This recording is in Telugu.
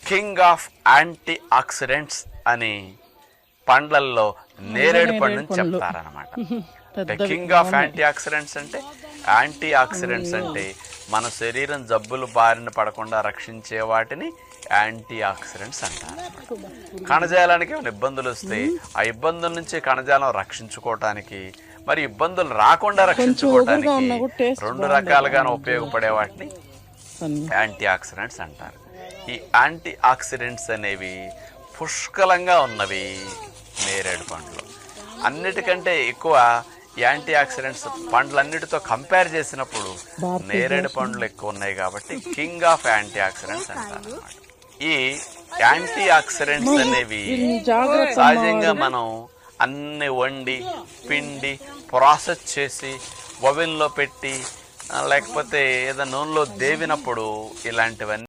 కింగ్ ఆఫ్ యాంటీ ఆక్సిడెంట్స్ అని పండ్లల్లో నేరేడు పండుని చెప్తారనమాట. అంటే కింగ్ ఆఫ్ యాంటీ ఆక్సిడెంట్స్ అంటే యాంటీ ఆక్సిడెంట్స్ అంటే మన శరీరం జబ్బులు బారిన పడకుండా రక్షించే వాటిని యాంటీ ఆక్సిడెంట్స్ అంటారు. కణజాలానికి ఏమైనా ఇబ్బందులు వస్తే ఆ ఇబ్బందుల నుంచి కణజాలం రక్షించుకోవటానికి, మరి ఇబ్బందులు రాకుండా రక్షించుకోవటానికి రెండు రకాలుగా ఉపయోగపడే వాటిని యాంటీ ఆక్సిడెంట్స్ అంటారు. ఈ యాంటీ ఆక్సిడెంట్స్ అనేవి పుష్కలంగా ఉన్నవి నేరేడు పండ్లు. అన్నిటికంటే ఎక్కువ యాంటీ ఆక్సిడెంట్స్ పండ్లన్నిటితో కంపేర్ చేసినప్పుడు నేరేడు పండ్లు ఎక్కువ ఉన్నాయి కాబట్టి కింగ్ ఆఫ్ యాంటీ ఆక్సిడెంట్స్ అంటారు. ఈ యాంటీ ఆక్సిడెంట్స్ అనేవి సహజంగా మనం అన్ని వండి పిండి ప్రాసెస్ చేసి ఓవెన్లో పెట్టి లేకపోతే ఏదో నూనెలో దేవినప్పుడు ఇలాంటివన్నీ